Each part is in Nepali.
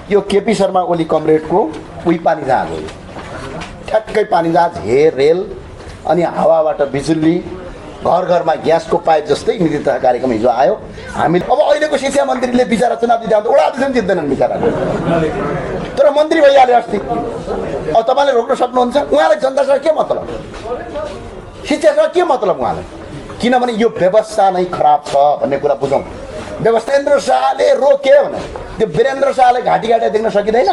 यो केपी शर्मा ओली कमरेडको उही पानी जहाज हो। ठ्याक्कै पानी जहाज हेर रेल अनि हावाबाट बिजुली घर घरमा ग्यासको पाइप जस्तै नीति तथा कार्यक्रम हिजो आयो। हामी अब अहिलेको शिक्षा मन्त्रीले बिचरा चुनाव दिँदा वडा अध्यक्ष जित्दैनन् बिचरा, तर मन्त्री भइहाल्यो अस्ति। अब तपाईँले रोक्न सक्नुहुन्छ? उहाँलाई जनतासँग के मतलब, शिक्षासँग के मतलब उहाँलाई? किनभने यो व्यवस्था नै खराब छ भन्ने कुरा बुझौँ। वीरेन्द्र शाहले रोके भने त्यो वीरेन्द्र शाहले घाँटी काटेर देख्न सकिँदैन।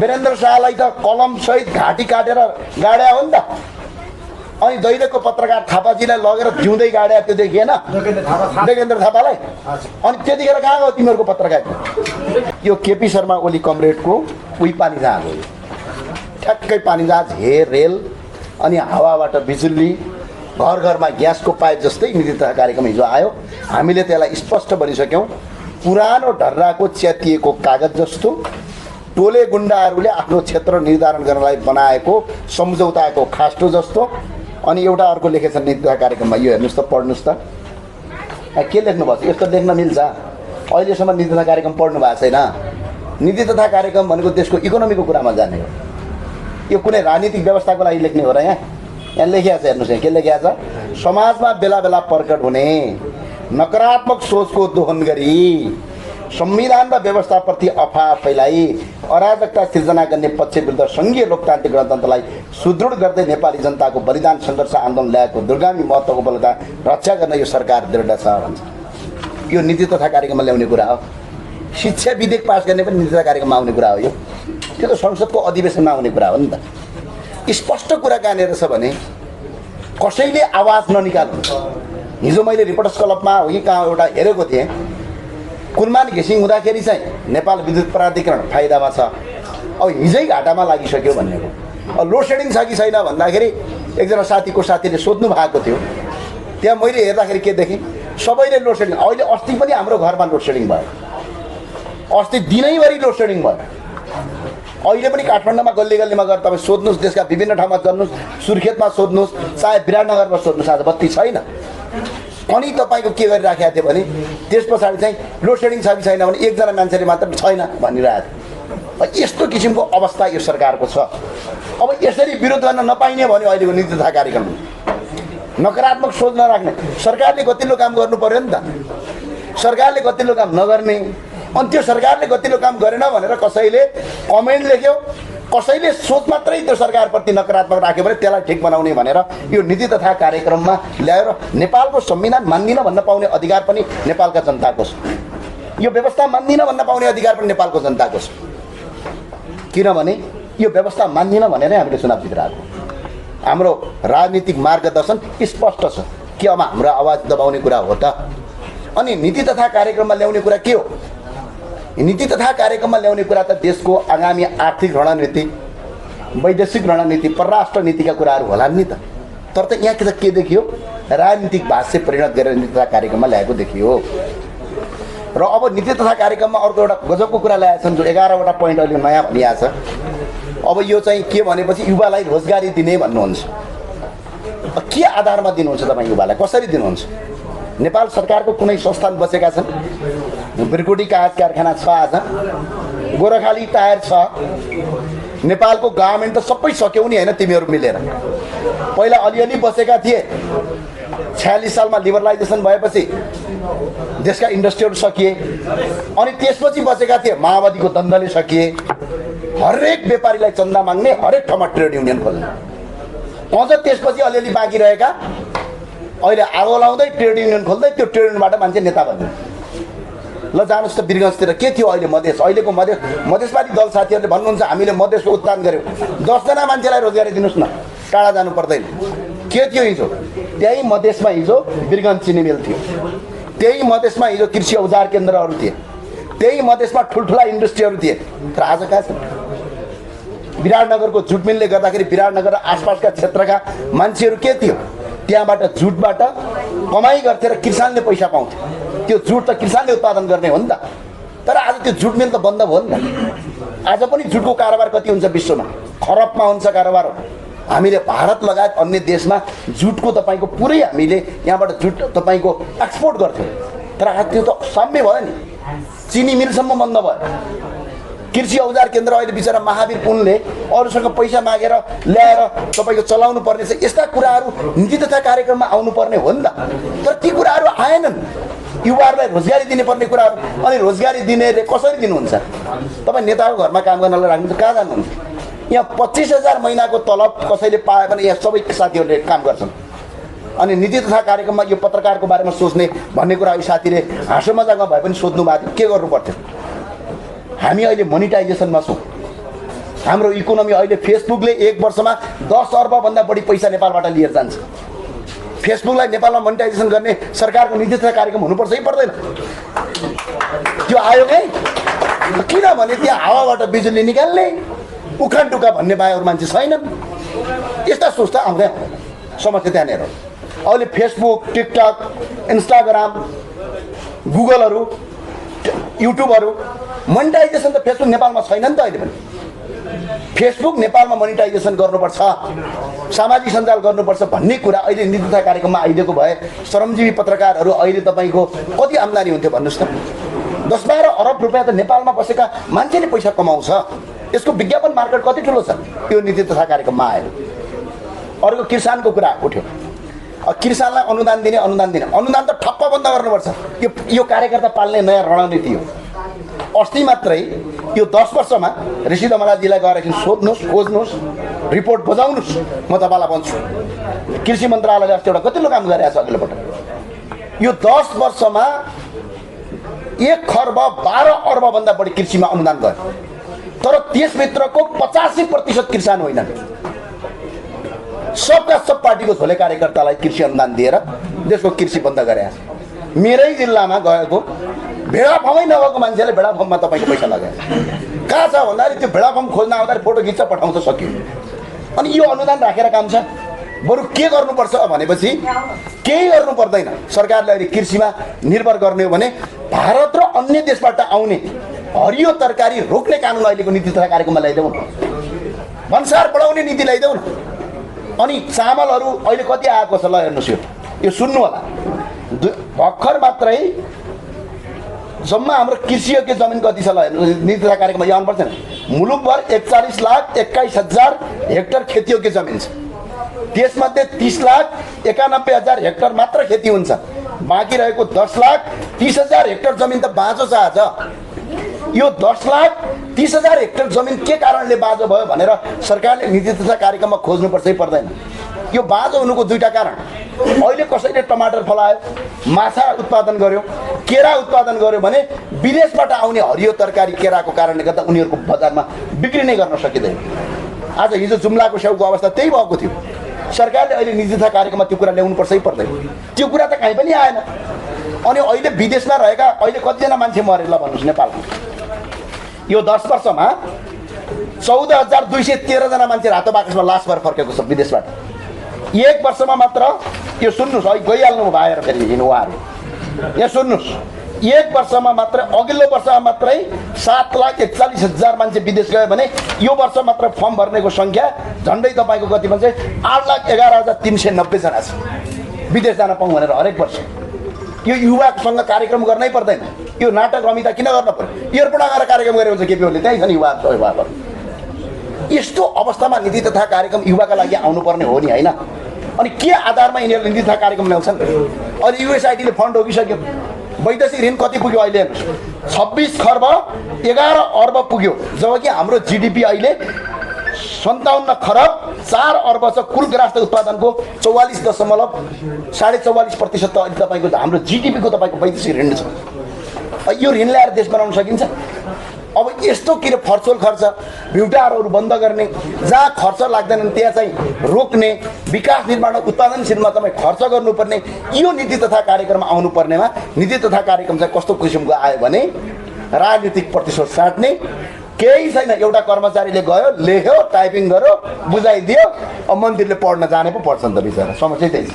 वीरेन्द्र शाहलाई त कलम सहित घाँटी काटेर गाड्या हो नि त। अनि दैलेखको पत्रकार थापाजीलाई लगेर जिउँदै गाड्या, त्यो देखिएन देवेन्द्र थापालाई? अनि त्यतिखेर कहाँ गयो तिमीहरूको पत्रकार? यो केपी शर्मा ओली कमरेडको उही पानी जहाज हो। ठ्याक्कै पानी जहाज हेर रेल अनि हावाबाट बिजुली घर घरमा ग्यासको पाइप जस्तै नीति तथा कार्यक्रम हिजो आयो। हामीले त्यसलाई स्पष्ट भनिसक्यौँ। पुरानो ढर्राको च्यातिएको कागज जस्तो टोले गुण्डाहरूले आफ्नो क्षेत्र निर्धारण गर्नलाई बनाएको सम्झौताको खास्टो जस्तो। अनि एउटा अर्को लेखेछ नीति तथा कार्यक्रममा, यो हेर्नुहोस् त, पढ्नुहोस् त, के लेख्नु भएको छ? यस्तो लेख्न मिल्छ? अहिलेसम्म नीति तथा कार्यक्रम पढ्नु भएको छैन। नीति तथा कार्यक्रम भनेको देशको इकोनोमीको कुरामा जाने हो। यो कुनै राजनीतिक व्यवस्थाको लागि लेख्ने हो र? यहाँ लेखिएको छ, हेर्नुहोस् यहाँ के लेखिएको छ? समाजमा बेला बेला प्रकट हुने नकारात्मक सोचको दोहन गरी संविधान र व्यवस्थाप्रति अफवाह फैलाई अराजकता सिर्जना गर्ने पक्ष विरुद्ध सङ्घीय लोकतान्त्रिक गणतन्त्रलाई सुदृढ गर्दै नेपाली जनताको बलिदान सङ्घर्ष आन्दोलन ल्याएको दुर्गामी महत्त्वको बलता रक्षा गर्न यो सरकार दृढ छ भन्छ। यो नीति तथा कार्यक्रममा ल्याउने कुरा हो। शिक्षा विधेयक पास गर्ने पनि नीति तथा कार्यक्रममा आउने कुरा हो। यो त्यो त संसदको अधिवेशनमा आउने कुरा हो नि त। स्पष्ट कुरा कहाँनिर छ भने कसैले आवाज ननिकाल्नु। हिजो मैले रिपोर्टर्स क्लबमा हो कि कहाँ एउटा हेरेको थिएँ, कुर्मान घिसिङ हुँदाखेरि चाहिँ नेपाल विद्युत प्राधिकरण फाइदामा छ, अब हिजै घाटामा लागिसक्यो भन्नेको। अब लोड सेडिङ छ कि छैन भन्दाखेरि एकजना साथीले सोध्नु भएको थियो। त्यहाँ मैले हेर्दाखेरि के देखेँ, सबैले लोड सेडिङ। अहिले अस्ति पनि हाम्रो घरमा लोड सेडिङ भयो, अस्ति दिनैभरि लोड सेडिङ भयो। अहिले पनि काठमाडौँमा गल्ली गल्लीमा गएर तपाईँ सोध्नुहोस्, देशका विभिन्न ठाउँमा गर्नुहोस्, सुर्खेतमा सोध्नुहोस्, चाहे विराटनगरमा सोध्नुहोस्, आज बत्ती छैन। अनि तपाईँको के गरिराखेको थियो भने त्यस पछाडि चाहिँ लोड सेडिङ छ कि छैन भने एकजना मान्छेले मात्र छैन भनिरहेको थियो। यस्तो किसिमको अवस्था यो सरकारको छ। अब यसरी विरोध गर्न नपाइने भन्यो अहिलेको नीति तथा कार्यक्रम। नकारात्मक सोच नराख्ने, सरकारले गतिलो काम गर्नु पर्यो नि त। सरकारले गतिलो काम नगर्ने, अनि त्यो सरकारले गतिलो काम गरेन भनेर कसैले कमेन्ट लेख्यो, कसैले सोच मात्रै त्यो सरकारप्रति नकारात्मक राख्यो भने त्यसलाई ठिक बनाउने भनेर यो नीति तथा कार्यक्रममा ल्याएर नेपालको संविधान मान्दिन भन्न पाउने अधिकार पनि नेपालका जनताको छ। यो व्यवस्था मान्दिन भन्न पाउने अधिकार पनि नेपालको जनताको छ। किनभने यो व्यवस्था मान्दिन भनेरै हामीले चुनाव जितेको। हाम्रो राजनीतिक मार्गदर्शन स्पष्ट छ कि अब हाम्रो आवाज दबाउने कुरा हो त। अनि नीति तथा कार्यक्रममा ल्याउने कुरा के हो? नीति तथा कार्यक्रममा ल्याउने कुरा त देशको आगामी आर्थिक रणनीति, वैदेशिक रणनीति, परराष्ट्र नीतिका कुराहरू होला नि त। तर त यहाँ के देखियो? राजनीतिक भाष्य परिणत गरेर नीति तथा कार्यक्रममा ल्याएको देखियो। र अब नीति तथा कार्यक्रममा अर्को एउटा गजबको कुरा ल्याएका छन्, जो 11वटा पोइन्ट अहिले नयाँ भनिएको छ। अब यो चाहिँ के भनेपछि युवालाई रोजगारी दिने भन्नुहुन्छ। के आधारमा दिनुहुन्छ तपाईँ युवालाई? कसरी दिनुहुन्छ? नेपाल सरकारको कुनै संस्थान बसेका छन्? ब्रिकोटी कागज कारखाना छ, आज गोरखाली टायर छ। नेपालको गभर्मेन्ट त सबै सक्यौ नि होइन तिमीहरू मिलेर। पहिला अलिअलि बसेका थिए, 46 सालमा लिबरलाइजेसन भएपछि देशका इन्डस्ट्रीहरू सकिए। अनि त्यसपछि बसेका थिए, माओवादीको द्वन्द्वले सकिए। हरेक व्यापारीलाई चन्दा माग्ने, हरेक ठाउँमा ट्रेड युनियन खोल्ने। अझ त्यसपछि अलिअलि बाँकी रहेका अहिले आगो लाउँदै ट्रेड युनियन खोल्दै त्यो ट्रेड युनियनबाट मान्छे नेता बन्ने। ल जानुहोस् त वीरगन्जतिर के थियो अहिले मधेस? अहिलेको मधेसवादी दल साथीहरूले भन्नुहुन्छ हामीले मधेसको उत्थान गऱ्यौँ, 10 जना मान्छेलाई रोजगारी दिनुहोस् न, टाढा जानु पर्दैन। के थियो हिजो? त्यही मधेसमा हिजो वीरगन्ज चिनी मिल थियो, त्यही मधेसमा हिजो कृषि औजार केन्द्रहरू थिए, त्यही मधेसमा ठुल्ठुला इन्डस्ट्रीहरू थिए। तर आज कहाँ छ? विराटनगरको जुट मिलले गर्दाखेरि विराटनगर र आसपासका क्षेत्रका मान्छेहरू के थियो? त्यहाँबाट जुटबाट कमाइ गर्थे र किसानले पैसा पाउँथे। त्यो जुट त किसानले उत्पादन गर्ने हो नि त। तर आज त्यो जुट मिल त बन्द भयो नि त। आज पनि जुटको कारोबार कति हुन्छ विश्वमा? खरबमा हुन्छ कारोबार। हामीले भारत लगायत अन्य देशमा जुटको तपाईँको पुरै हामीले यहाँबाट जुट तपाईँको एक्सपोर्ट गर्थ्यौँ। तर आज त्यो त साम्य भयो नि, चिनी मिलसम्म बन्द भयो। कृषि औजार केन्द्र अहिले बिचरा महावीर पुनले अरूसँग पैसा मागेर ल्याएर तपाईँको चलाउनु पर्ने छ। यस्ता कुराहरू नीति तथा कार्यक्रममा आउनुपर्ने हो नि त। तर ती कुराहरू आएनन्। युवाहरूलाई रोजगारी दिनुपर्ने कुराहरू, अनि रोजगारी दिनेले कसरी दिनुहुन्छ? तपाईँ नेताको घरमा काम गर्नलाई राख्नु त कहाँ जानुहुन्छ? यहाँ 25,000 महिनाको तलब कसैले पाए भने यहाँ सबै साथीहरूले काम गर्छन्। अनि नीति तथा कार्यक्रममा यो पत्रकारको बारेमा सोच्ने भन्ने कुरा यो साथीले हाँसो मजाकमा भए पनि सोध्नु भएको थियो। के गर्नु पर्थ्यो? हामी अहिले मोनिटाइजेसनमा छौँ। हाम्रो इकोनोमी अहिले फेसबुकले एक वर्षमा 10 अर्बभन्दा बढी पैसा नेपालबाट लिएर जान्छ। फेसबुकलाई नेपालमा मोनिटाइजेसन गर्ने सरकारको नीति तथा कार्यक्रम हुनुपर्छ कि पर्दैन? त्यो आयो है? किनभने त्यहाँ हावाबाट बिजुली निकाल्ने उखान टुक्का भन्ने बाहेक अरू मान्छे छैनन्। यस्ता सोच त आउँदैन। समस्या त्यहाँनिर अहिले फेसबुक, टिकटक, इन्स्टाग्राम, गुगलहरू, युट्युबहरू मोनिटाइजेसन त फेसबुक नेपालमा छैन नि त अहिले पनि। फेसबुक नेपालमा मोनिटाइजेसन गर्नुपर्छ, सामाजिक सञ्जाल गर्नुपर्छ भन्ने कुरा अहिले नीति तथा कार्यक्रममा आइदिएको भए श्रमजीवी पत्रकारहरू अहिले तपाईँको कति आम्दानी हुन्थ्यो भन्नुहोस् त। 10-12 अरब रुपियाँ त नेपालमा बसेका मान्छेले पैसा कमाउँछ। यसको विज्ञापन मार्केट कति ठुलो छ यो नीति तथा कार्यक्रममा आएर। अर्को किसानको कुरा उठ्यो। किसानलाई अनुदान दिने अनुदान त ठप्प बन्द गर्नुपर्छ। यो कार्यकर्ता पाल्ने नयाँ रणनीति हो। अस्ति मात्रै यो 10 वर्षमा ऋषि दमलाजीलाई गएर एकछिन सोध्नुहोस्, खोज्नुहोस्, रिपोर्ट बजाउनुहोस्, म तपाईँलाई भन्छु। कृषि मन्त्रालयले अस्ति एउटा कतिलो काम गरिरहेको छ अघिल्लो पटक। यो 10 वर्षमा 1 खर्ब 12 अर्बभन्दा बढी कृषिमा अनुदान गयो। तर त्यसभित्रको 85% किसान होइनन्। सबका सब पार्टीको झोले कार्यकर्तालाई कृषि अनुदान दिएर देशको कृषि बन्द गरेको छ। मेरै जिल्लामा गएको भेडा फर्मै नभएको मान्छेले भेडा फर्ममा तपाईँको पैसा लगायो। कहाँ छ भन्दाखेरि त्यो भेडा फर्म खोज्न आउँदाखेरि फोटो खिच्छ पठाउँछ, सक्यो। अनि यो अनुदान राखेर काम छ। बरु के गर्नुपर्छ भनेपछि केही गर्नु पर्दैन। सरकारले अहिले कृषिमा निर्भर गर्ने हो भने भारत र अन्य देशबाट आउने हरियो तरकारी रोक्ने कानुन अहिलेको नीति तथा कार्यक्रममा ल्याइदेऊ न। भन्सार बढाउने नीति ल्याइदेऊ न। अनि चामलहरू अहिले कति आएको छ ल हेर्नुहोस्। यो सुन्नु होला। भर्खर मात्रै जम्मा हाम्रो कृषियोग्य जमिन कति छ ल हेर्नुहोस्। नीति तथा कार्यक्रममा यो आउनुपर्छ नि। मुलुकभर 41,21,000 हेक्टर खेतीयोग्य जमिन छ। त्यसमध्ये 30,91,000 हेक्टर मात्र खेती हुन्छ। बाँकी रहेको 10,30,000 हेक्टर जमिन त बाँझो छ आज। यो 10,30,000 हेक्टर जमिन के कारणले बाँझो भयो भनेर सरकारले नीति तथा कार्यक्रममा खोज्नुपर्छ पर्दैन। यो बाँझो हुनुको दुईटा कारण। अहिले कसैले टमाटर फलायो, माछा उत्पादन गर्यो, केरा उत्पादन गर्यो भने विदेशबाट आउने हरियो तरकारी केराको कारणले गर्दा उनीहरूको बजारमा बिक्री नै गर्न सकिँदैन। आज हिजो जुम्लाको स्याउको अवस्था त्यही भएको थियो। सरकारले अहिले नीति तथा कार्यक्रममा त्यो कुरा ल्याउनुपर्छ पर्दैन? त्यो कुरा त कहीँ पनि आएन। अनि अहिले विदेशमा रहेका अहिले कतिजना मान्छे मरे ल भन्नुहोस् नेपालमा? यो 10 वर्षमा 14,213 जना मान्छे रातो बाकसमा लास भएर फर्केको छ विदेशबाट। 1 वर्षमा मात्र यो सुन्नुहोस्, अहिले गइहाल्नु भएर फेरि उहाँहरू यहाँ सुन्नुहोस्। 1 वर्षमा मात्र अघिल्लो वर्षमा मात्रै 7,41,000 मान्छे विदेश गयो भने यो वर्ष मात्र फर्म भर्नेको सङ्ख्या झन्डै तपाईँको कति भन्छ 8,11,390 जना छ विदेश जान पाउँ भनेर हरेक वर्ष। यो युवासँग कार्यक्रम गर्नै पर्दैन। यो नाटक रमिता किन गर्न पर्यो? एयरपोर्ट आएर कार्यक्रम गरे हुन्छ केपी ओलीले, त्यही छ नि युवाहरू। यस्तो अवस्थामा नीति तथा कार्यक्रम युवाका लागि आउनुपर्ने हो नि, होइन? अनि के आधारमा यिनीहरूले नीति तथा कार्यक्रम ल्याउँछन्? अहिले युएसआइडीले फन्ड रोकिसक्यो। वैदेशिक ऋण कति पुग्यो अहिले? 26 खर्ब 11 अर्ब पुग्यो। जबकि हाम्रो जिडिपी अहिले 57 खरब 4 अर्ब छ। कुल राष्ट्र उत्पादनको 44.44% त अहिले तपाईँको हाम्रो जिडिपीको तपाईँको वैदेशिक ऋण छ। यो ऋण ल्याएर देश बनाउन सकिन्छ? अब यस्तो के अरे फर्चोल खर्च, भ्युटारहरू बन्द गर्ने, जहाँ खर्च लाग्दैनन् त्यहाँ चाहिँ रोक्ने, विकास निर्माण उत्पादनशीलमा तपाईँ खर्च गर्नुपर्ने, यो नीति तथा कार्यक्रम आउनुपर्नेमा नीति तथा कार्यक्रम चाहिँ कस्तो किसिमको आयो भने राजनीतिक प्रतिशोध साट्ने केही छैन। एउटा कर्मचारीले गयो, लेख्यो, टाइपिङ गर्यो, बुझाइदियो, अब मन्त्रीले पढ्न जाने पो पढ्छ नि त बिचरा। समस्या त्यही छ,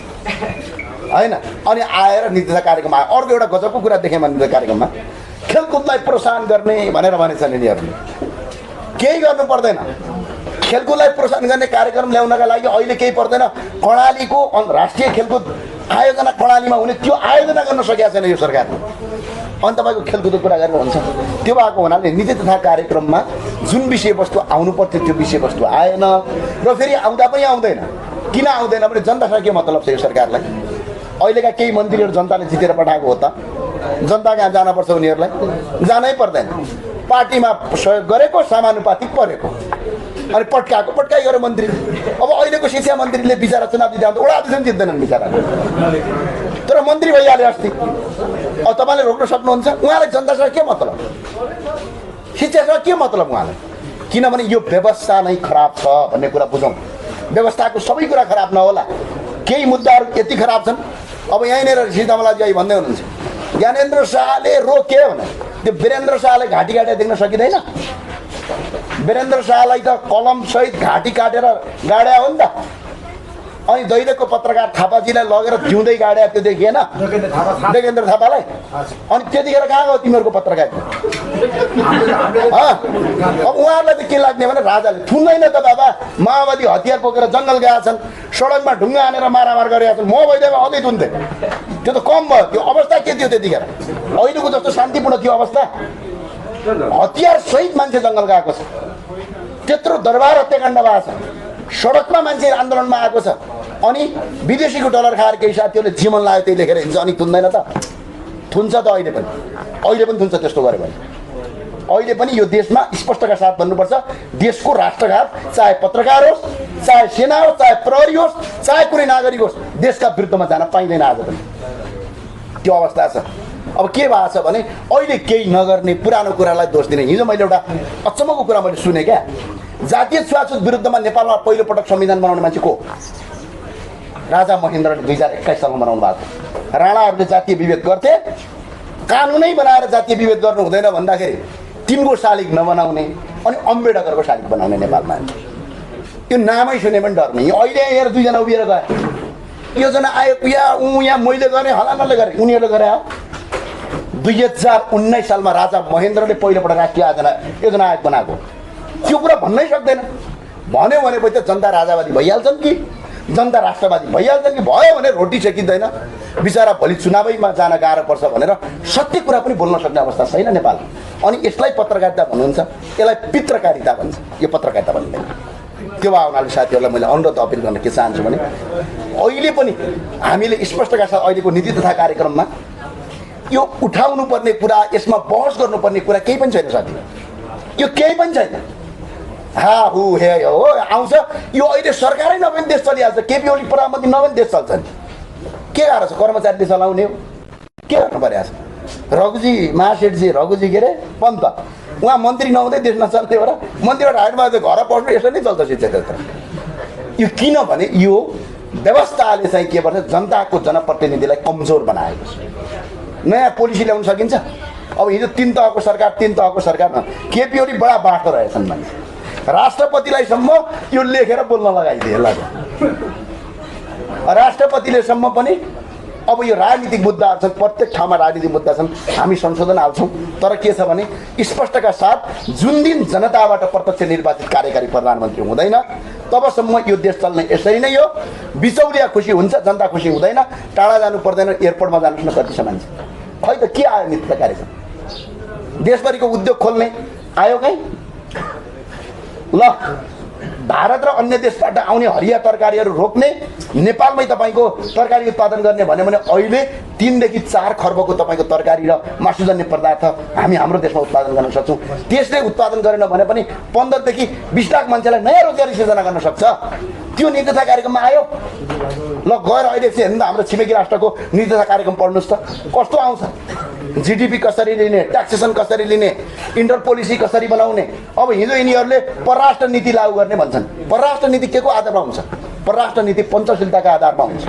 होइन? अनि आएर नीति तथा कार्यक्रम आयो। अर्को एउटा गजबको कुरा देखेँ नीति तथा कार्यक्रममा, खेलकुदलाई प्रोत्साहन गर्ने भनेर भनेछन् यिनीहरूले। केही गर्नु पर्दैन। खेलकुदलाई प्रोत्साहन गर्ने कार्यक्रम ल्याउनका लागि अहिले केही पर्दैन। कर्णालीको राष्ट्रिय खेलकुद आयोजना कर्णालीमा हुने, त्यो आयोजना गर्न सकेको छैन यो सरकारले। अनि तपाईँको खेलकुदको कुरा गरेर हुन्छ। त्यो भएको हुनाले नीति तथा कार्यक्रममा जुन विषयवस्तु आउनु पर्थ्यो त्यो विषयवस्तु आएन र फेरि आउँदा पनि आउँदैन। किन आउँदैन भने जनतासँग के मतलब छ यो सरकारलाई? अहिलेका केही मन्त्रीहरू जनताले जितेर पठाएको हो त, जनता कहाँ जानुपर्छ उनीहरूलाई? जानै पर्दैन। पार्टीमा सहयोग गरेको समानुपातिक परेको अनि पट्काइ गरे मन्त्री। अब अहिलेको शिक्षा मन्त्रीले बिचरा चुनाव जित्दा वडा अध्यक्ष पनि जित्दैनन् बिचरा, तर मन्त्री भइहाल्यो अस्ति। अब तपाईँले रोक्न सक्नुहुन्छ? उहाँलाई जनतासँग के मतलब, शिक्षासँग के मतलब उहाँलाई? किनभने यो व्यवस्था नै खराब छ भन्ने कुरा बुझौँ। व्यवस्थाको सबै कुरा खराब नहोला, केही मुद्दाहरू यति खराब छन्। अब यहीँनिर सीतामलाजी भन्दै हुनुहुन्छ ज्ञानेन्द्र शाहले रोके भने त्यो वीरेन्द्र शाहले घाँटी काटेर देख्न सकिँदैन? वीरेन्द्र शाहलाई त कलमसहित घाँटी काटेर गाड्या हो नि त। अनि दैलेखको पत्रकार थापाजीलाई लगेर जिउँदै गाड्या, त्यो देखिएन देखेन्द्र थापालाई? अनि त्यतिखेर कहाँ गयो तिमीहरूको पत्रकार? अब उहाँहरूलाई त के लाग्ने भने राजाले थुन्दैन त बाबा, माओवादी हतियार बोकेर जङ्गल गएका छन्, सडकमा ढुङ्गा हानेर मारामार गरेका छन्, म भइदिएमा अझै थुन्थे। त्यो त कम भयो। त्यो अवस्था के थियो त्यतिखेर? अहिलेको जस्तो शान्तिपूर्ण थियो अवस्था? हतियार सहित मान्छे जङ्गल गएको छ, त्यत्रो दरबार हत्याकाण्ड भएको छ, सडकमा मान्छे आन्दोलनमा आएको छ। अनि विदेशीको डलर खाएर केही साथीहरूले जीवन लाग्यो त्यही लेखेर हिँड्छ, अनि थुन्दैन त? थुन्छ त अहिले पनि थुन्छ। त्यस्तो गऱ्यो भने अहिले पनि यो देशमा स्पष्टका साथ भन्नुपर्छ, देशको राष्ट्रघात चाहे पत्रकार होस्, चाहे सेना होस्, चाहे प्रहरी होस्, चाहे कुनै नागरिक होस्, देशका विरुद्धमा जान पाइँदैन आज पनि। त्यो अवस्था छ। अब के भएको छ भने अहिले केही नगर्ने, पुरानो कुरालाई दोष दिने। हिजो मैले एउटा अचम्मको कुरा मैले सुने क्या, जातीय छुवाछुत विरुद्धमा नेपालमा पहिलोपटक संविधान बनाउने मान्छे को? राजा महेन्द्रले 2021 सालमा बनाउनु भएको। राणाहरूले जातीय विभेद गर्थे, कानुनै बनाएर जातीय विभेद गर्नु हुँदैन भन्दाखेरि तिनको शालिग नबनाउने अनि अम्बेडकरको शालिग बनाउने नेपालमा। त्यो नामै सुने पनि डर नहीं। अहिले यहाँ दुईजना उभिएर गए, योजना आयो यहाँ मैले गरेँ हलानले गरेँ, उनीहरूले गरे हो। 2019 सालमा राजा महेन्द्रले पहिलोपटक राष्ट्रिय योजना आयोग बनाएको। त्यो कुरा भन्नै सक्दैन। भन्यो भनेपछि त जनता राजावादी भइहाल्छन् कि जनता राष्ट्रवादी भइहाल्छन् कि? भयो भने रोटी सेकिँदैन, बिचरा भोलि चुनावैमा जान गाह्रो पर्छ भनेर सत्य कुरा पनि बोल्न सक्ने अवस्था छैन नेपाल। अनि यसलाई पत्रकारिता भन्नुहुन्छ, यसलाई पित्रकारिता भन्छ, यो पत्रकारिता भन्दैन। त्यो भावनाले साथीहरूलाई मैले अनुरोध अपिल गर्न के चाहन्छु भने अहिले पनि हामीले स्पष्टका साथ अहिलेको नीति तथा कार्यक्रममा यो उठाउनु पर्ने कुरा, यसमा बहस गर्नुपर्ने कुरा केही पनि छैन साथी। यो केही पनि छैन। हा हु हे हो आउँछ। यो अहिले सरकारै नभए देश चलिहाल्छ, केपी ओली प्रधानमन्त्री नभए देश चल्छ नि। के गाह्रो छ? कर्मचारीले चलाउने हो, के गर्नु परिरहेको छ? रघुजी महासेठजी, रघुजी के अरे पन्त, उहाँ मन्त्री नहुँदै देश नचल्ने हो र? मन्त्रीबाट हाइटमा घर पढ्नु यसरी नै चल्छ शिक्षा क्षेत्र। यो किनभने यो व्यवस्थाले चाहिँ के गर्छ, जनताको जनप्रतिनिधिलाई कमजोर बनाएको छ। नयाँ पोलिसी ल्याउन सकिन्छ? अब हिजो 3 तहको सरकारमा केपी ओली बडा बाटो रहेछन् मान्छे, राष्ट्रपतिलाई सम्म यो लेखेर बोल्न लगाइदिए ल। राष्ट्रपतिले सम्म पनि अब यो राजनीतिक मुद्दाहरू छन्, प्रत्येक ठाउँमा राजनीतिक मुद्दा छन्, हामी संशोधन हाल्छौँ। तर के छ भने स्पष्टका साथ जुन दिन जनताबाट प्रत्यक्ष निर्वाचित कार्यकारी प्रधानमन्त्री हुँदैन तबसम्म यो देश चल्ने यसरी नै हो। बिचौलिया खुसी हुन्छ, जनता खुसी हुँदैन। टाढा जानु पर्दैन, एयरपोर्टमा जानुहोस् न कति छ मान्छे। खै त के आयो नीति कार्यक्रम? देशभरिको उद्योग खोल्ने आयो कहीँ? ल भारत र अन्य देशबाट आउने हरिया तरकारीहरू रोक्ने, नेपालमै तपाईँको तरकारी उत्पादन गर्ने भन्यो भने अहिले 3 देखि 4 खर्बको तपाईँको तरकारी र मासुजन्य पदार्थ हामी हाम्रो देशमा उत्पादन गर्न सक्छौँ। देशले उत्पादन गरेन भने पनि 15 देखि 20 लाख मान्छेलाई नयाँ रोजगारी सिर्जना गर्न सक्छ। त्यो नीति तथा कार्यक्रममा आयो। ल गएर अहिले चाहिँ हेर्नु त हाम्रो छिमेकी राष्ट्रको नीति तथा कार्यक्रम पढ्नुहोस् त, कस्तो आउँछ? जीडीपी कसरी लिने, ट्याक्सेसन कसरी लिने, इन्टर पोलिसी कसरी बनाउने। अब हिजो यिनीहरूले परराष्ट्र नीति लागू गर्ने भन्छन्। परराष्ट्र नीति के को आधारमा हुन्छ? परराष्ट्र नीति पञ्चशीलताका आधारमा हुन्छ।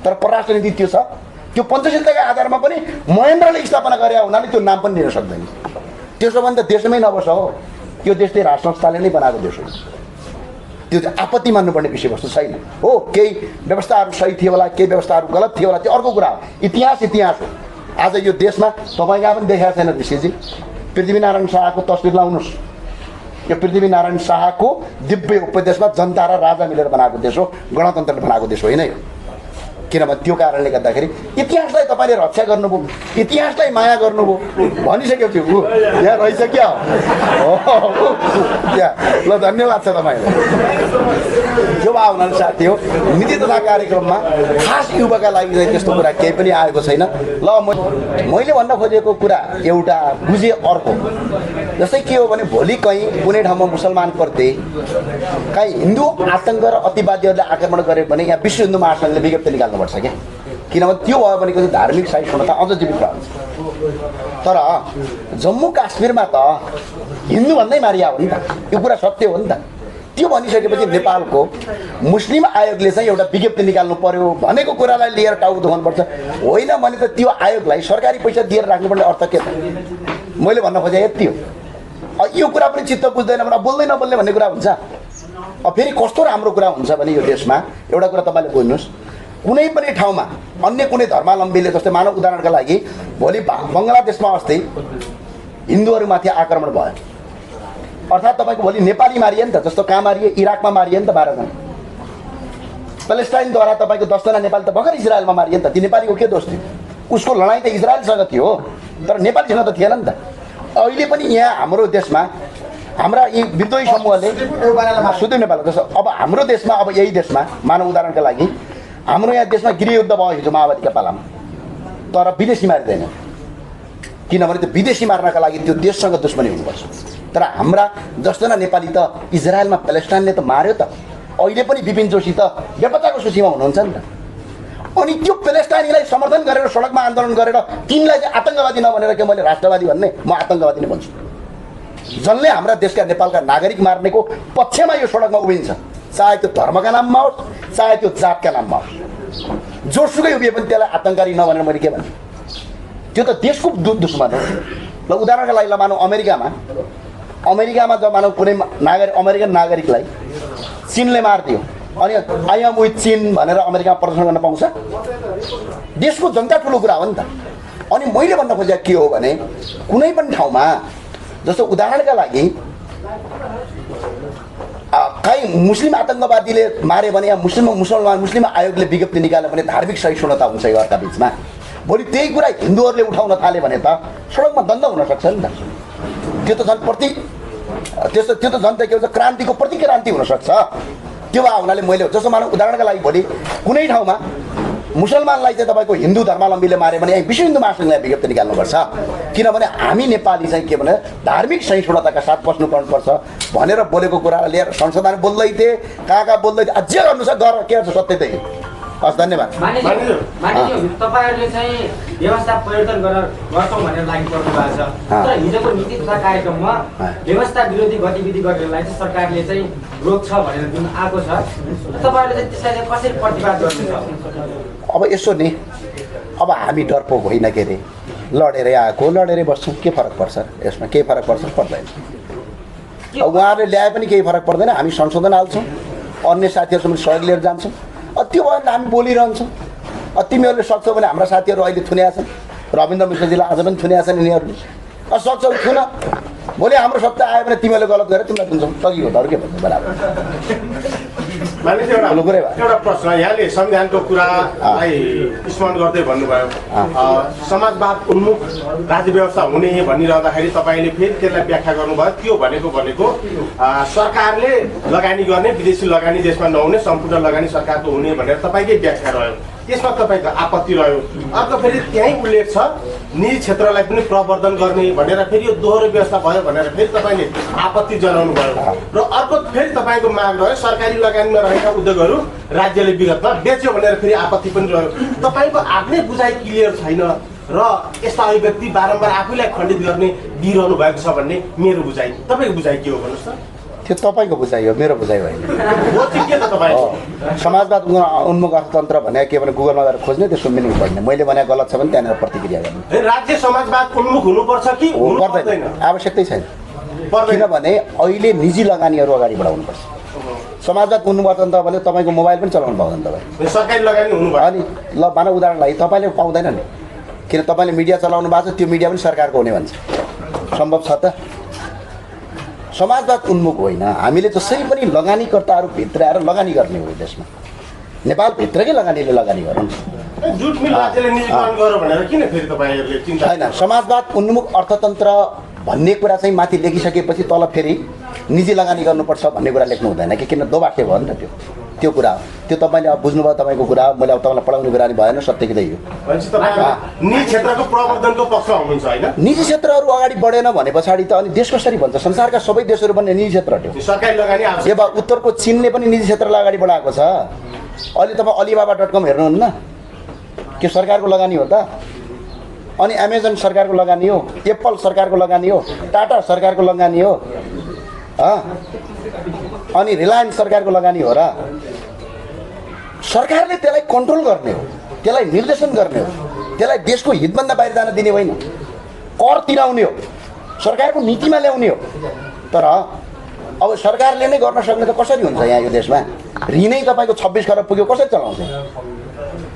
तर परराष्ट्र नीति त्यो छ, त्यो पञ्चशीलताका आधारमा पनि महेन्द्रले स्थापना गरे हुनाले त्यो नाम पनि लिन सक्दैन। त्यसो भने त देशमै नबस हो, त्यो देश चाहिँ राष्ट्र संस्थाले नै बनाएको देश हो। त्यो चाहिँ आपत्ति मान्नुपर्ने विषयवस्तु छैन हो। केही व्यवस्थाहरू सही थियो होला, केही व्यवस्थाहरू गलत थियो होला, त्यो अर्को कुरा हो। इतिहास हो। आज यो देशमा तपाईँ कहाँ पनि देखाएको छैन ऋषिजी, पृथ्वीनारायण शाहको तस्बिर लाउनुहोस्। यो पृथ्वीनारायण शाहको दिव्य उपदेशमा जनता र राजा मिलेर बनाएको देश हो, गणतन्त्रले बनाएको देश होइन यो। किनभने त्यो कारणले गर्दाखेरि इतिहासलाई तपाईँले रक्षा गर्नुभयो, इतिहासलाई माया गर्नुभयो भनिसकेपछि ऊ यहाँ रहेछ क्या हो त्यहाँ। ल धन्यवाद छ तपाईँलाई। यो हुनाले साथी हो नीति तथा कार्यक्रममा खास युवाका लागि चाहिँ त्यस्तो कुरा केही पनि आएको छैन। ल मैले भन्न खोजेको कुरा एउटा बुझेँ अर्को, जस्तै के हो भने भोलि कहीँ कुनै ठाउँमा मुसलमानप्रति कहीँ हिन्दू आतङ्क र अतिवादीहरूले आक्रमण गऱ्यो भने यहाँ विश्व हिन्दू महासङ्घले विज्ञप्ति निकाल्नुपर्छ क्या, किनभने त्यो भयो भनेको चाहिँ धार्मिक सहिष्णुता अझ जीवित रहन्छ। तर जम्मू काश्मीरमा त हिन्दू भन्दै मारिया हो नि त, यो कुरा सत्य हो नि त। त्यो भनिसकेपछि नेपालको मुस्लिम आयोगले चाहिँ एउटा विज्ञप्ति निकाल्नु पर्यो भनेको कुरालाई लिएर टाउको दुखाउनुपर्छ। होइन भने त त्यो आयोगलाई सरकारी पैसा दिएर राख्नुपर्ने अर्थ के त? मैले भन्न खोजेँ यति हो। यो कुरा पनि चित्त बुझ्दैन भने बोल्दै नबोल्ने भन्ने कुरा हुन्छ। फेरि कस्तो राम्रो कुरा हुन्छ भने यो देशमा एउटा कुरा तपाईँले बुझ्नुहोस्, कुनै पनि ठाउँमा अन्य कुनै धर्मावलम्बीले जस्तै मानव उदाहरणका लागि भोलि बङ्गलादेशमा अस्ति हिन्दूहरूमाथि आक्रमण भयो, अर्थात् तपाईँको भोलि नेपाली मारिए नि त, जस्तो कहाँ मारिए? इराकमा मारिए नि त 12 जना। प्यालेस्टाइनद्वारा तपाईँको 10 जना नेपाली त भर्खर इजरायलमा मारिए नि त। ती नेपालीको के दोष थियो? उसको लडाइँ त इजरायलसँग थियो तर नेपालीसँग त थिएन नि त। अहिले पनि यहाँ हाम्रो देशमा हाम्रा यी विद्रोही समूहले सुदूर नेपाल जस्तो अब हाम्रो देशमा अब यही देशमा मानव उदाहरणका लागि हाम्रो यहाँ देशमा गृहयुद्ध भयो हिजो माओवादीका पालामा, तर विदेशी मारिँदैन, किनभने त्यो विदेशी मार्नका लागि त्यो देशसँग दुश्मनी हुनुपर्छ। तर हाम्रा 10 जना नेपाली त इजरायलमा प्यालेस्टाइनले त मार्यो त। अहिले पनि विपिन जोशी त बेपत्ताको सूचीमा हुनुहुन्छ नि त। अनि त्यो प्यालेस्टाइनीलाई समर्थन गरेर सडकमा आन्दोलन गरेर तिनलाई चाहिँ आतङ्कवादी नभनेर के मैले राष्ट्रवादी भन्ने, म आतङ्कवादी नै भन्छु। जसले हाम्रा देशका नेपालका नागरिक मार्नेको पक्षमा यो सडकमा उभिन्छ, चाहे त्यो धर्मका नाममा होस् चाहे त्यो जातका नाममा होस्, जोसुकै उभिए पनि त्यसलाई आतङ्कवादी नभनेर मैले के भन्छु? त्यो त देशको दुश्मन हो। ल उदाहरणका लागि मानौँ अमेरिकामा जब मानौँ कुनै नागरिक अमेरिकन नागरिकलाई चीनले मारिदियो अनि आई एम विथ चीन भनेर अमेरिकामा प्रदर्शन गर्न पाउँछ? देशको जनता ठुलो कुरा हो नि त। अनि मैले भन्न खोजेको के हो भने कुनै पनि ठाउँमा जस्तो उदाहरणका लागि कहीँ मुस्लिम आतङ्कवादीले मार्यो भने या मुस्लिम आयोगले विज्ञप्ति निकाल्यो भने धार्मिक सहिष्णुता हुन्छ योहरूका बिचमा। भोलि त्यही कुरा हिन्दूहरूले उठाउन थाल्यो भने त सडकमा द्वन्द्व हुनसक्छ नि त। त्यो त झन् के भन्छ क्रान्तिको प्रतिक्रान्ति हुनसक्छ। त्यो भए हुनाले मैले जस्तो मानव उदाहरणका लागि भोलि कुनै ठाउँमा मुसलमानलाई चाहिँ तपाईँको हिन्दू धर्मावलम्बीले मार्यो भने विश्व हिन्दू महासङ्घले विज्ञप्ति निकाल्नुपर्छ, किनभने हामी नेपाली चाहिँ के भने धार्मिक सहिष्णुताका साथ बस्नुपर्छ भनेर बोलेको कुरा लिएर संसदमा बोल्दै थिएँ, कहाँ बोल्दै थिएँ। जे गर्नु छ गर, के छ सत्य त्यही। हस् धन्यवाद। तपाईँहरूले चाहिँ व्यवस्था परिवर्तन गर्छौँ भनेर लागि पर्नु भएको छ, तर हिजोको नीति तथा कार्यक्रममा व्यवस्था विरोधी गतिविधि गर्नेलाई चाहिँ सरकारले चाहिँ रोक्छ भनेर जुन आएको छ, तपाईँहरूले चाहिँ त्यसलाई कसरी प्रतिवाद गर्नुहुन्छ? अब यसो नि, अब हामी डरपोक होइन के अरे, लडेरै आएको लडेरै बस्छौँ, के फरक पर्छ यसमा? केही फरक पर्छ? पर्दैन। अब उहाँहरूले ल्याए पनि केही फरक पर्दैन, हामी संशोधन हाल्छौँ, अन्य साथीहरूसँग सहयोग लिएर जान्छौँ। त्यो भयो भने हामी बोलिरहन्छौँ। तिमीहरूले सक्छौ भने हाम्रा साथीहरू अहिले थुनिया छन्, रविन्द्र मिश्रजीलाई आज पनि थुनिया छन् यिनीहरूले। सक्छौ थुन, भोलि हाम्रो सत्ता आयो भने तिमीहरूले गलत गरेर तिमीलाई थुन्छौ, तगिको त अरू के भन्नु बराबर। मानिस एउटा प्रश्न यहाँले संविधानको कुरालाई स्मरण गर्दै भन्नुभयो समाजवाद उन्मुख राज्य व्यवस्था हुने भनिरहँदाखेरि तपाईँले फेरि त्यसलाई व्याख्या गर्नुभयो। त्यो भनेको सरकारले लगानी गर्ने, विदेशी लगानी देशमा नहुने, सम्पूर्ण लगानी सरकारको हुने भनेर तपाईँकै व्याख्या रह्यो। त्यसमा तपाईँको आपत्ति रह्यो। अर्को फेरि त्यहीँ उल्लेख छ निजी क्षेत्रलाई पनि प्रवर्धन गर्ने भनेर फेरि यो दोहोरो व्यवस्था भयो भनेर फेरि तपाईँले आपत्ति जनाउनु भयो। र अर्को फेरि तपाईँको माग रह्यो सरकारी लगानीमा रहेका उद्योगहरू राज्यले विगतमा बेच्यो भनेर फेरि आपत्ति पनि रह्यो। तपाईँको आफ्नै बुझाइ क्लियर छैन र यस्ता अभिव्यक्ति बारम्बार आफैलाई खण्डित गर्ने दिइरहनु भएको छ भन्ने मेरो बुझाइ। तपाईँको बुझाइ के हो भन्नुहोस् त? त्यो तपाईँको बुझाइ हो, मेरो बुझाइ होइन। समाजवाद उन्मुख अर्थतन्त्र भने के भने गुगलमा गएर खोज्ने, त्यसको मिनिङ पढ्ने। मैले भने गलत छ भने त्यहाँनिर प्रतिक्रिया गर्ने। राज्य समाजवाद उन्मुख हुनुपर्छ कि पर्दैन? आवश्यकतै छैन, किनभने अहिले निजी लगानीहरू अगाडि बढाउनुपर्छ। समाजवाद उन्मुख अर्थतन्त्र भने तपाईँको मोबाइल पनि चलाउनु पाउँदैन तपाईँ, सरकारी लगानी हुनु भयो। अनि ल मानव उदाहरण लागि तपाईँले पाउँदैन नि, किन तपाईँले मिडिया चलाउनु भएको छ, त्यो मिडिया पनि सरकारको हुने भन्छ। सम्भव छ त? समाजवाद उन्मुख होइन, हामीले जसरी पनि लगानीकर्ताहरू भित्र आएर लगानी गर्ने हो देशमा। नेपालभित्रकै लगानीले लगानी गरौँ। जुट मिल राज्यले निजीकरण गर्यो भनेर किन फेरि तपाईँहरूले चिन्ता होइन, समाजवाद उन्मुख अर्थतन्त्र भन्ने कुरा चाहिँ माथि लेखिसकेपछि तल फेरि निजी लगानी गर्नुपर्छ भन्ने कुरा लेख्नु हुँदैन कि, किन दोबाटे भयो नि त त्यो कुरा हो। त्यो तपाईँले अब बुझ्नुभयो, तपाईँको कुरा हो। मैले अब तपाईँलाई पढाउने कुरा नि भएन, सत्य कि त्यही हो। भनेपछि तपाईँ निजी क्षेत्रको प्रवर्धनको पक्षमा हुनुहुन्छ होइन? निजी क्षेत्रहरू अगाडि बढेन भने पछाडि त अनि देश कसरी भन्छ? संसारका सबै देशहरू पनि निजी क्षेत्र हट्यो। सरकारी लगानी आवश्यक। अब उत्तरको चीनले पनि निजी क्षेत्रलाई अगाडि बढाएको छ। अहिले तपाईँ अलिबाबा.com हेर्नुहुन्न के सरकारको लगानी हो त? अनि एमाजोन सरकारको लगानी हो, एप्पल सरकारको लगानी हो, टाटा सरकारको लगानी हो, अनि रिलायन्स सरकारको लगानी हो र? सरकारले त्यसलाई कन्ट्रोल गर्ने हो, त्यसलाई निर्देशन गर्ने हो, त्यसलाई देशको हितभन्दा बाहिर जान दिने होइन। कर तिराउने हो, सरकारको नीतिमा ल्याउने हो। तर अब सरकारले नै गर्न सक्ने त कसरी हुन्छ? यहाँ यो देशमा ऋणै तपाईँको 26 खरब पुग्यो, कसरी चलाउँछ?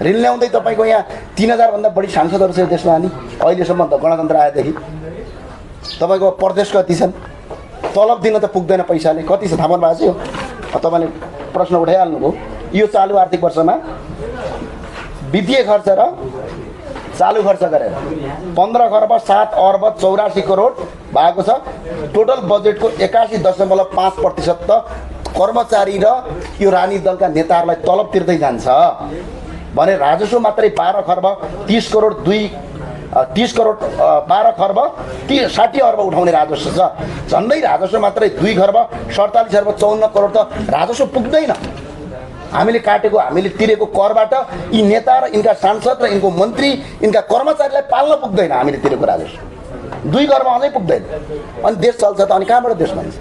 ऋण ल्याउँदै तपाईँको यहाँ 3000 भन्दा बढी सांसदहरू छ यो देशमा। अनि अहिलेसम्म त गणतन्त्र आएदेखि तपाईँको प्रदेश कति छन्? तलब दिन त पुग्दैन पैसाले। कति छ थाहा पाउनु भएको छ? यो तपाईँले प्रश्न उठाइहाल्नुभयो। यो चालु आर्थिक वर्षमा वित्तीय खर्च र चालु खर्च गरेर 15 खर्ब 7 अर्ब 84 करोड भएको छ। टोटल बजेटको 81.5% त कर्मचारी र यो राजनीतिक दलका नेताहरूलाई तलब तिर्दै जान्छ भने राजस्व मात्रै 12 खर्ब 30 करोड 30 करोड 12 खर्ब 60 अर्ब उठाउने राजस्व छ। झन्डै राजस्व मात्रै 2 खर्ब 47 अर्ब 54 करोड त राजस्व पुग्दैन। हामीले काटेको, हामीले तिरेको करबाट यी नेता र यिनका सांसद र यिनको मन्त्री, यिनका कर्मचारीलाई पाल्न पुग्दैन। हामीले तिरेको राजस्व 2 खर्ब अझै पुग्दैन। अनि देश चल्छ त अनि कहाँबाट देश बन्छ?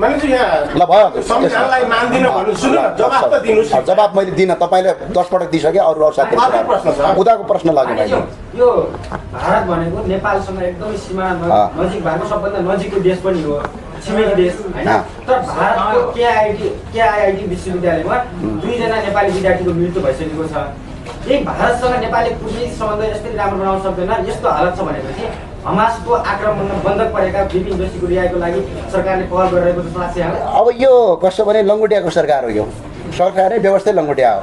ल भयो, संविधानलाई मान्दिन भन्नु, सुन्नु न, जवाफ त दिनुस्। जवाब मैले दिन, तपाईँले 10 पटक दिइसके। अरू साथीहरू उदाको प्रश्न लाग्यो मैले। यो भारत भनेको नेपालसँग एकदमै सीमा नजिक भएको सबभन्दा नजिकको देश पनि हो, छिमेकी देश हैन। तर भारतको केआइआइटी विश्वविद्यालयमा 2 जना नेपाली विद्यार्थीको मृत्यु भइसकेको छ। यही भारतसँग नेपालले कूटनीतिक सम्बन्ध यस्तै राम्रो बनाउन सक्दैन। यस्तो हालत छ भनेपछि हमासको आक्रमणमा बन्धक परेका बिपिन जोशीको रिहाइको लागि सरकारले पहल गरिरहेको जस्तो लाग्छ यहाँलाई? अब यो कस्तो भने लङ्गुटियाको सरकार हो। यो सरकारै व्यवस्थै लङ्गुटिया हो,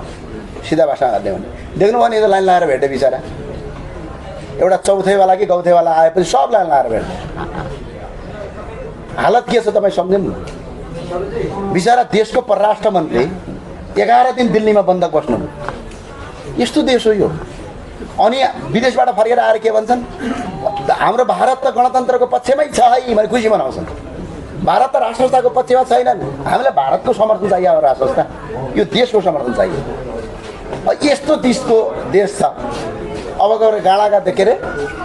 सिधा भाषामा हाल्ने भने। देख्नु भने लाइन लगाएर भेट्यो बिचरा। एउटा चौथैवाला कि गौथैवाला आएपछि सब लाइन लगाएर भेट्यो। हालत के छ तपाईँ सम्झिनु? बिचरा देशको परराष्ट्र मन्त्री 11 दिन दिल्लीमा बन्धक बस्नु। यस्तो देश हो यो। अनि विदेशबाट फर्केर आएर के भन्छन्? हाम्रो भारत त गणतन्त्रको पक्षमै छ है भने खुसी मनाउँछन्। भारत त राष्ट्रसत्ताको पक्षमा छैनन्। हामीलाई भारतको समर्थन चाहियो, अब राष्ट्रसत्ता यो देशको समर्थन चाहियो। यस्तो दिसको देश छ। अब गएर गाडाका के अरे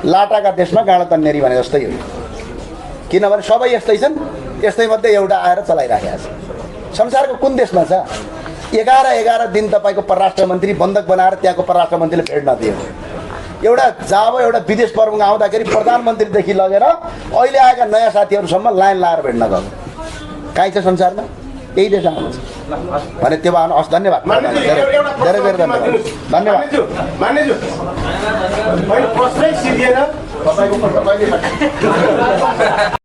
लाटाका देशमा गाडा तन्नेरी भने जस्तै हो। किनभने सबै यस्तै छन्, यस्तै मध्ये एउटा आएर चलाइराखेको छ। संसारको कुन देशमा छ 11 दिन तपाईँको परराष्ट्र मन्त्री बन्धक बनाएर त्यहाँको परराष्ट्र मन्त्रीले भेट्न दियो? एउटा जब एउटा विदेश प्रमुख आउँदाखेरि प्रधानमन्त्रीदेखि लगेर अहिले आएका नयाँ साथीहरूसम्म लाइन लाएर भेट्न गयो। कहीँ छ संसारमा? यही देश आउनुहुन्छ भने त्यो भएन। हस्, धन्यवाद, धेरै धेरै धन्यवाद।